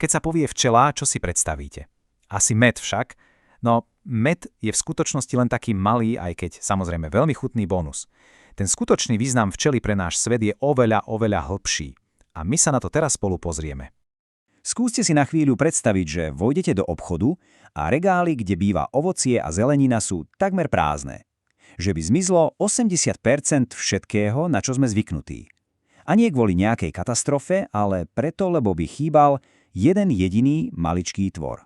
Keď sa povie včela, čo si predstavíte? Asi med však? No, med je v skutočnosti len taký malý, aj keď samozrejme veľmi chutný bonus. Ten skutočný význam včely pre náš svet je oveľa hlbší. A my sa na to teraz spolu pozrieme. Skúste si na chvíľu predstaviť, že vojdete do obchodu a regály, kde býva ovocie a zelenina, sú takmer prázdne. Že by zmizlo 80% všetkého, na čo sme zvyknutí. A nie kvôli nejakej katastrofe, ale preto, lebo by chýbal jeden jediný maličký tvor.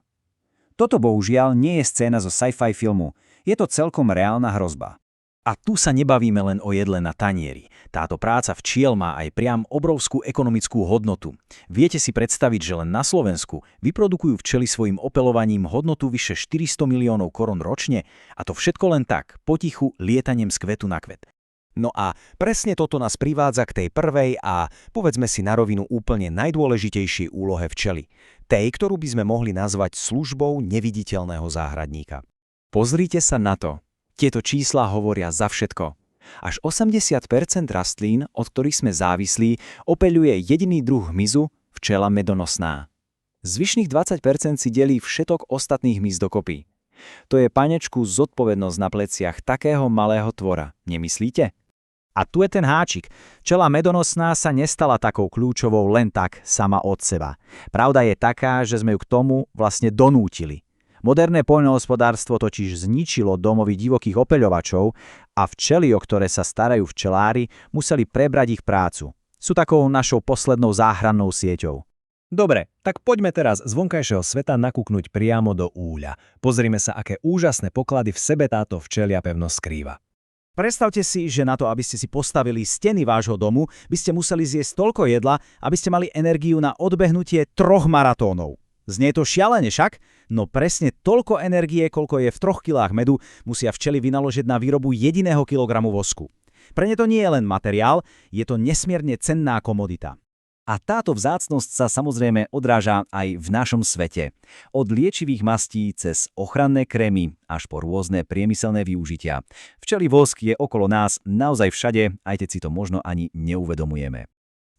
Toto bohužiaľ nie je scéna zo sci-fi filmu, je to celkom reálna hrozba. A tu sa nebavíme len o jedle na tanieri. Táto práca včiel má aj priam obrovskú ekonomickú hodnotu. Viete si predstaviť, že len na Slovensku vyprodukujú včely svojim opelovaním hodnotu vyše 400 miliónov korún ročne, a to všetko len tak, potichu, lietaním z kvetu na kvet. No a presne toto nás privádza k tej prvej a, povedzme si na rovinu, úplne najdôležitejšej úlohe včely. Tej, ktorú by sme mohli nazvať službou neviditeľného záhradníka. Pozrite sa na to. Tieto čísla hovoria za všetko. Až 80% rastlín, od ktorých sme závislí, opeľuje jediný druh hmyzu, včela medonosná. Zvyšných 20% si delí všetok ostatných hmyz dokopy. To je, panečku, zodpovednosť na pleciach takého malého tvora, nemyslíte? A tu je ten háčik. Včela medonosná sa nestala takou kľúčovou len tak sama od seba. Pravda je taká, že sme ju k tomu vlastne donútili. Moderné poľnohospodárstvo totiž zničilo domovy divokých opeľovačov a včely, o ktoré sa starajú včelári, museli prebrať ich prácu. Sú takou našou poslednou záchrannou sieťou. Dobre, tak poďme teraz z vonkajšieho sveta nakúknuť priamo do úľa. Pozrime sa, aké úžasné poklady v sebe táto včelia pevnosť skrýva. Predstavte si, že na to, aby ste si postavili steny vášho domu, by ste museli zjesť toľko jedla, aby ste mali energiu na odbehnutie 3 maratónov. Znie to šialene však, no presne toľko energie, koľko je v 3 kilách medu, musia včely vynaložiť na výrobu jediného kilogramu vosku. Pre ne to nie je len materiál, je to nesmierne cenná komodita. A táto vzácnosť sa samozrejme odráža aj v našom svete. Od liečivých mastí cez ochranné krémy až po rôzne priemyselné využitia. Včelí vosk je okolo nás naozaj všade, aj keď si to možno ani neuvedomujeme.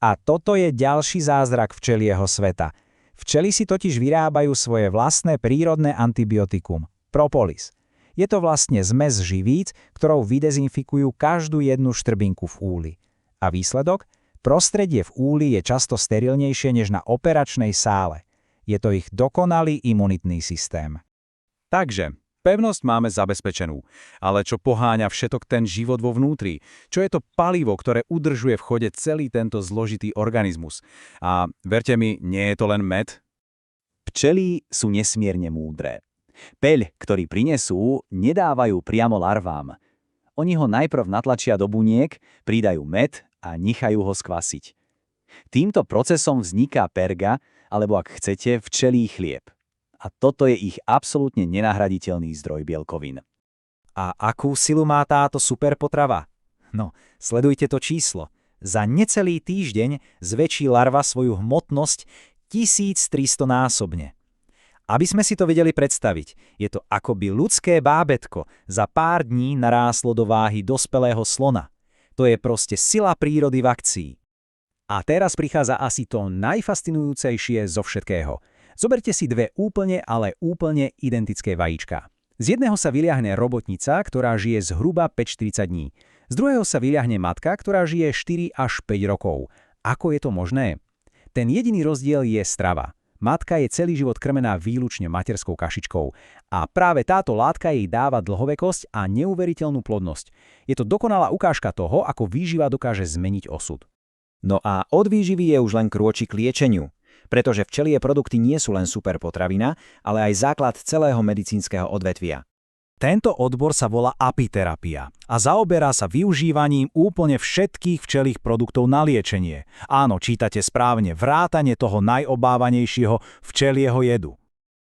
A toto je ďalší zázrak včelieho sveta. Včely si totiž vyrábajú svoje vlastné prírodné antibiotikum – propolis. Je to vlastne zmes živíc, ktorou vydezinfikujú každú jednu štrbinku v úli. A výsledok? Prostredie v úli je často sterilnejšie než na operačnej sále. Je to ich dokonalý imunitný systém. Takže, pevnosť máme zabezpečenú. Ale čo poháňa všetok ten život vo vnútri? Čo je to palivo, ktoré udržuje v chode celý tento zložitý organizmus? A verte mi, nie je to len med? Včely sú nesmierne múdre. Peľ, ktorý prinesú, nedávajú priamo larvám. Oni ho najprv natlačia do buniek, pridajú med a nechajú ho skvasiť. Týmto procesom vzniká perga, alebo ak chcete, včelí chlieb. A toto je ich absolútne nenahraditeľný zdroj bielkovín. A akú silu má táto superpotrava? No, sledujte to číslo. Za necelý týždeň zväčší larva svoju hmotnosť 1300-násobne. Aby sme si to vedeli predstaviť, je to akoby ľudské bábätko za pár dní naráslo do váhy dospelého slona. To je proste sila prírody v akcii. A teraz prichádza asi to najfascinujúcejšie zo všetkého. Zoberte si 2 úplne úplne identické vajíčka. Z jedného sa vyľahne robotnica, ktorá žije zhruba 5-40 dní. Z druhého sa vyľahne matka, ktorá žije 4 až 5 rokov. Ako je to možné? Ten jediný rozdiel je strava. Matka je celý život krmená výlučne materskou kašičkou a práve táto látka jej dáva dlhovekosť a neuveriteľnú plodnosť. Je to dokonalá ukážka toho, ako výživa dokáže zmeniť osud. No a od výživy je už len krôčik k liečeniu, pretože včelie produkty nie sú len superpotravina, ale aj základ celého medicínskeho odvetvia. Tento odbor sa volá apiterapia a zaoberá sa využívaním úplne všetkých včelých produktov na liečenie. Áno, čítate správne, vrátane toho najobávanejšieho včelieho jedu.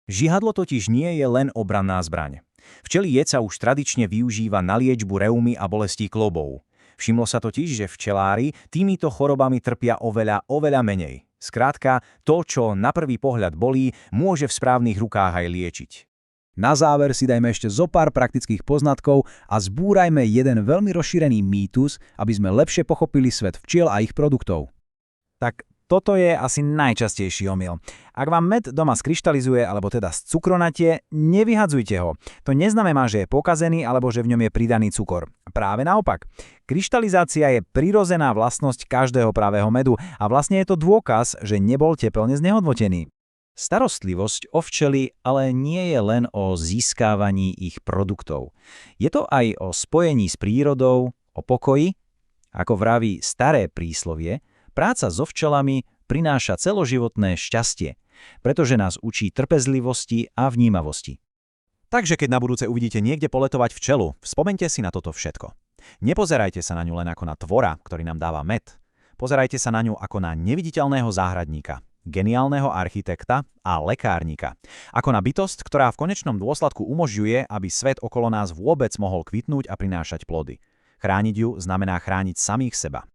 Žihadlo totiž nie je len obranná zbraň. Včelí jed sa už tradične využíva na liečbu reumy a bolestí klobov. Všimlo sa totiž, že včelári týmito chorobami trpia oveľa menej. Skrátka, to, čo na prvý pohľad bolí, môže v správnych rukách aj liečiť. Na záver si dajme ešte zo pár praktických poznatkov a zbúrajme jeden veľmi rozšírený mýtus, aby sme lepšie pochopili svet včiel a ich produktov. Tak Toto je asi najčastejší omyl. Ak vám med doma skryštalizuje alebo teda cukronatie, nevyhadzujte ho. To neznamená, že je pokazený alebo že v ňom je pridaný cukor. Práve naopak. Kryštalizácia je prirodzená vlastnosť každého pravého medu a vlastne je to dôkaz, že nebol tepelne znehodnotený. Starostlivosť o včely ale nie je len o získávaní ich produktov. Je to aj o spojení s prírodou, o pokoji. Ako vraví staré príslovie, práca so včelami prináša celoživotné šťastie, pretože nás učí trpezlivosti a vnímavosti. Takže keď na budúce uvidíte niekde poletovať včelu, spomeňte si na toto všetko. Nepozerajte sa na ňu len ako na tvora, ktorý nám dáva med. Pozerajte sa na ňu ako na neviditeľného záhradníka, geniálneho architekta a lekárnika. Ako na bytosť, ktorá v konečnom dôsledku umožňuje, aby svet okolo nás vôbec mohol kvitnúť a prinášať plody. Chrániť ju znamená chrániť samých seba.